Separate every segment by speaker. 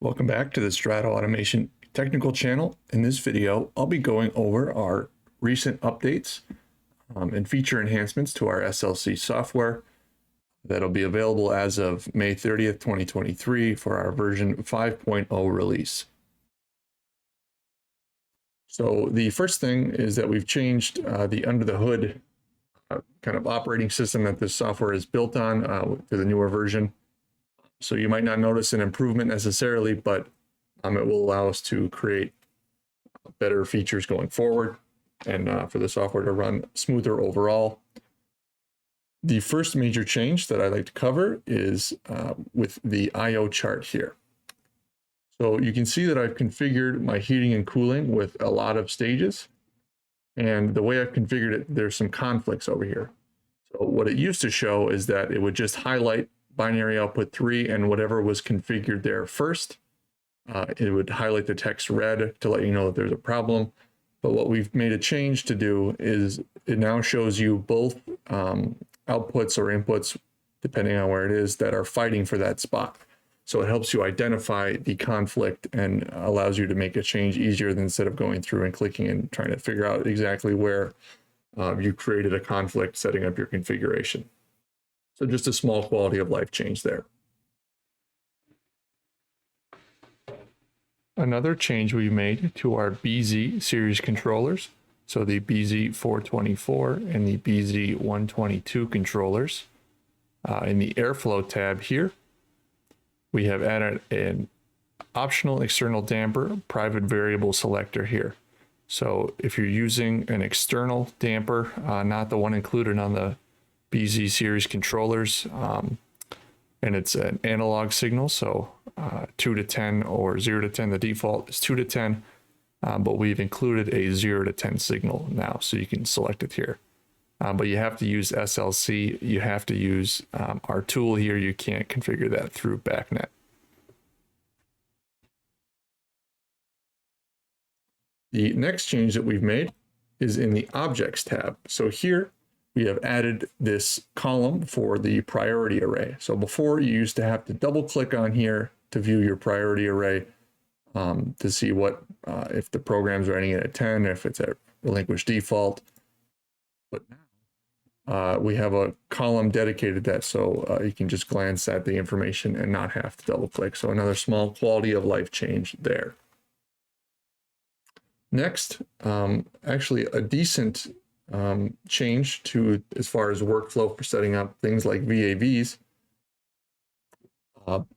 Speaker 1: Welcome back to the Strata Automation technical channel. In this video, I'll be going over our recent updates and feature enhancements to our SLC software that'll be available as of May 30th, 2023 for our version 5.0 release. So the first thing is that we've changed the under the hood kind of operating system that this software is built on to the newer version. So you might not notice an improvement necessarily, but it will allow us to create better features going forward and for the software to run smoother overall. The first major change that I'd like to cover is with the I/O chart here. So you can see that I've configured my heating and cooling with a lot of stages. And the way I've configured it, there's some conflicts over here. So what it used to show is that it would just highlight binary output 3 and whatever was configured there first. It would highlight the text red to let you know that there's a problem. But what we've made a change to do is it now shows you both outputs or inputs, depending on where it is, that are fighting for that spot. So it helps you identify the conflict and allows you to make a change easier than instead of going through and clicking and trying to figure out exactly where you created a conflict setting up your configuration. So just a small quality of life change there. Another change we made to our BZ series controllers, so the BZ424 and the BZ122 controllers, in the airflow tab here, we have added an optional external damper private variable selector here. So if you're using an external damper, not the one included on the BZ series controllers, and it's an analog signal, so 2 to 10 or 0 to 10. The default is 2 to 10, but we've included a 0 to 10 signal now, so you can select it here. But you have to use SLC. You have to use our tool here. You can't configure that through BACnet. The next change that we've made is in the Objects tab. So here we have added this column for the priority array. So before, you used to have to double click on here to view your priority array to see what if the program's running at a 10, if it's at relinquished default. But now we have a column dedicated to that, so you can just glance at the information and not have to double click. So another small quality of life change there. Next, actually a decent change to as far as workflow for setting up things like VAVs.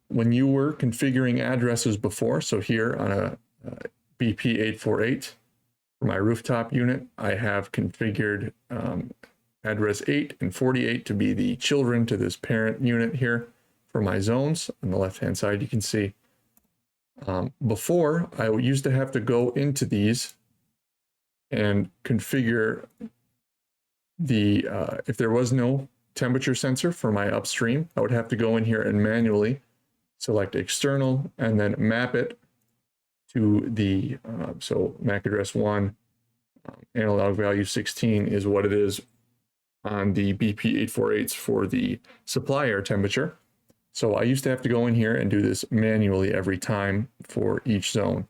Speaker 1: When you were configuring addresses before, so here on a BP848 for my rooftop unit, I have configured address 8 and 48 to be the children to this parent unit here for my zones. On the left-hand side, you can see. Before, I used to have to go into these and configure the, if there was no temperature sensor for my upstream, I would have to go in here and manually select external and then map it to the, so MAC address 1, analog value 16 is what it is on the BP848s for the supply air temperature. So I used to have to go in here and do this manually every time for each zone.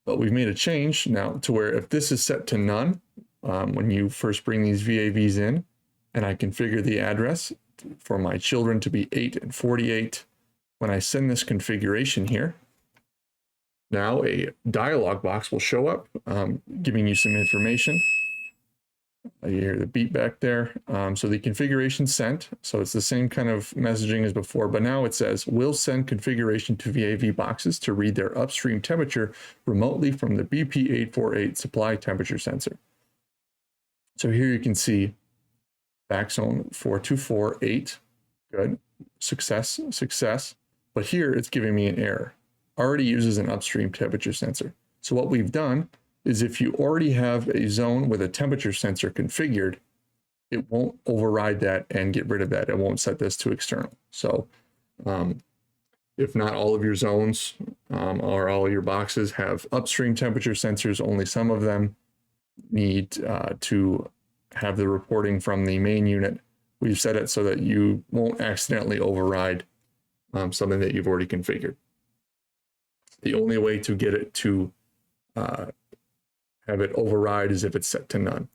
Speaker 1: But we've made a change now to where if this is set to none, when you first bring these VAVs in, and I configure the address for my children to be 8 and 48, when I send this configuration here, now a dialog box will show up, giving you some information. You hear the beep back there. So the configuration sent. So it's the same kind of messaging as before, but now it says, will send configuration to VAV boxes to read their upstream temperature remotely from the BP848 supply temperature sensor. So here you can see back zone 4248, good, success, success. But here it's giving me an error. Already uses an upstream temperature sensor. So what we've done is if you already have a zone with a temperature sensor configured, it won't override that and get rid of that. It won't set this to external. So if not all of your zones or all of your boxes have upstream temperature sensors, only some of them need to have the reporting from the main unit. We've set it so that you won't accidentally override something that you've already configured. The only way to get it to have it override is if it's set to none.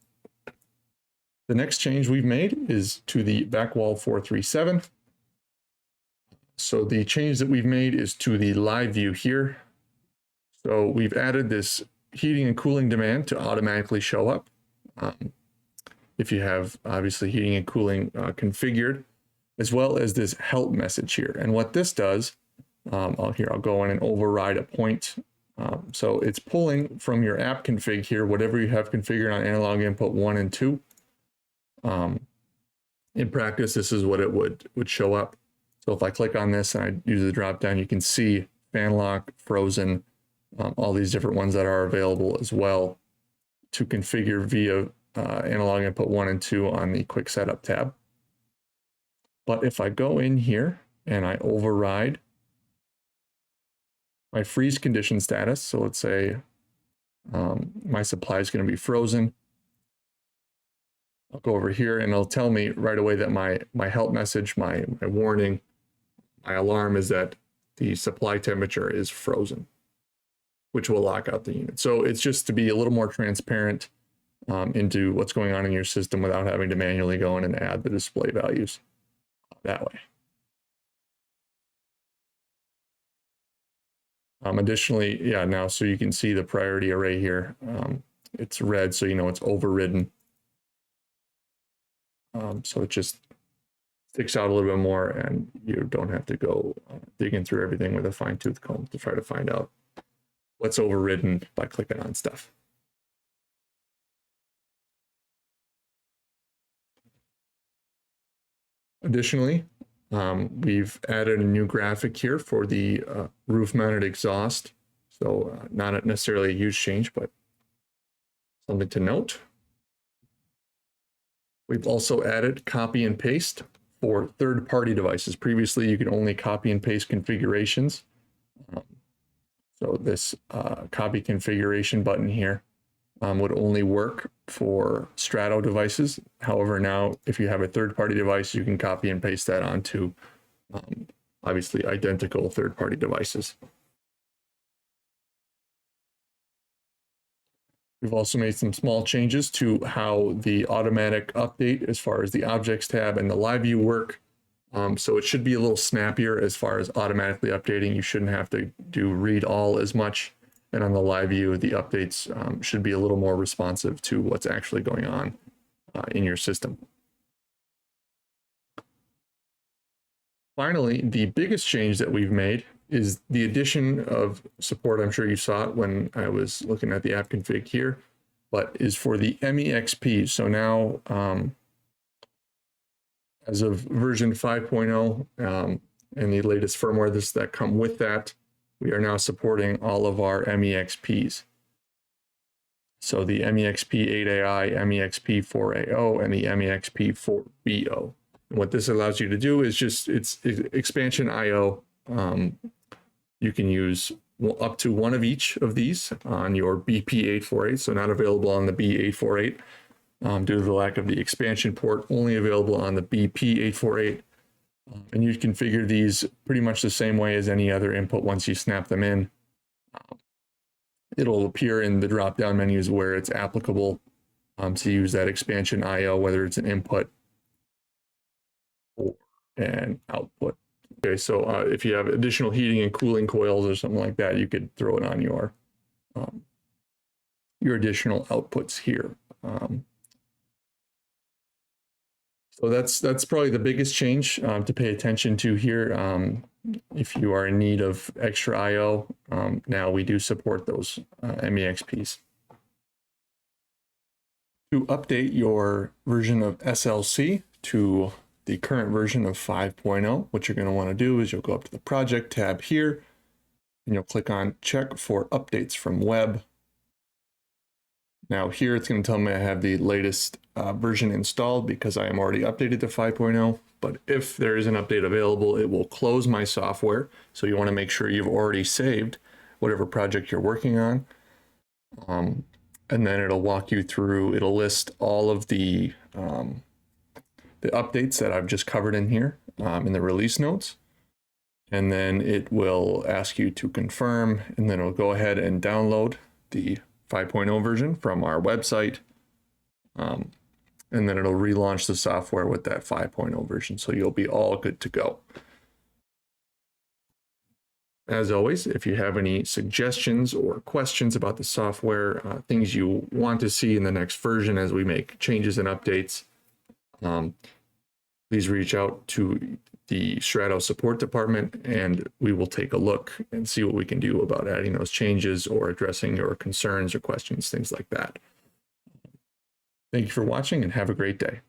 Speaker 1: The next change we've made is to the back wall 437. So the change that we've made is to the live view here. So we've added this heating and cooling demand to automatically show up. If you have obviously heating and cooling configured, as well as this help message here. And what this does, I'll go in and override a point. So it's pulling from your app config here, whatever you have configured on analog input 1 and 2. In practice, this is what it would show up. So if I click on this and I use the drop down, you can see fan lock, frozen, all these different ones that are available as well to configure via analog input 1 and 2 on the quick setup tab. But if I go in here and I override my freeze condition status, so let's say my supply is going to be frozen. I'll go over here and it'll tell me right away that my help message, my warning, my alarm is that the supply temperature is frozen, which will lock out the unit. So it's just to be a little more transparent into what's going on in your system without having to manually go in and add the display values that way. Additionally, now so you can see the priority array here. It's red, so you know it's overridden. So it just sticks out a little bit more and you don't have to go digging through everything with a fine-tooth comb to try to find out what's overridden by clicking on stuff. Additionally, we've added a new graphic here for the roof-mounted exhaust. So not necessarily a huge change, but something to note. We've also added copy and paste for third-party devices. Previously, you could only copy and paste configurations. So this copy configuration button here would only work for Strato devices. However, now if you have a third-party device, you can copy and paste that onto obviously identical third-party devices. We've also made some small changes to how the automatic update as far as the objects tab and the live view work. So it should be a little snappier as far as automatically updating. You shouldn't have to do read all as much. And on the live view, the updates should be a little more responsive to what's actually going on in your system. Finally, the biggest change that we've made is the addition of support. I'm sure you saw it when I was looking at the app config here, but is for the MEXP. So now, as of version 5.0 and the latest firmware that come with that, we are now supporting all of our MEXPs. So the MEXP 8AI, MEXP 4AO, and the MEXP 4BO. And what this allows you to do is just, it's expansion IO. You can use up to one of each of these on your BP848, so not available on the B848 due to the lack of the expansion port, only available on the BP848. And you configure these pretty much the same way as any other input once you snap them in. It'll appear in the drop-down menus where it's applicable to use that expansion IO, whether it's an input or an output. Okay, so if you have additional heating and cooling coils or something like that, you could throw it on your additional outputs here. So that's probably the biggest change to pay attention to here. If you are in need of extra IO, now we do support those MEXPs. To update your version of SLC to the current version of 5.0, what you're going to want to do is you'll go up to the project tab here and you'll click on check for updates from web. Now here it's going to tell me I have the latest version installed because I am already updated to 5.0, but if there is an update available, it will close my software. So you want to make sure you've already saved whatever project you're working on. And then it'll walk you through, it'll list all of the updates that I've just covered in here in the release notes. and then it will ask you to confirm, and then it'll go ahead and download the 5.0 version from our website. And then it'll relaunch the software with that 5.0 version. So you'll be all good to go. As always, if you have any suggestions or questions about the software, things you want to see in the next version as we make changes and updates, please reach out to the Strato support department, and we will take a look and see what we can do about adding those changes or addressing your concerns or questions, things like that. Thank you for watching, and have a great day.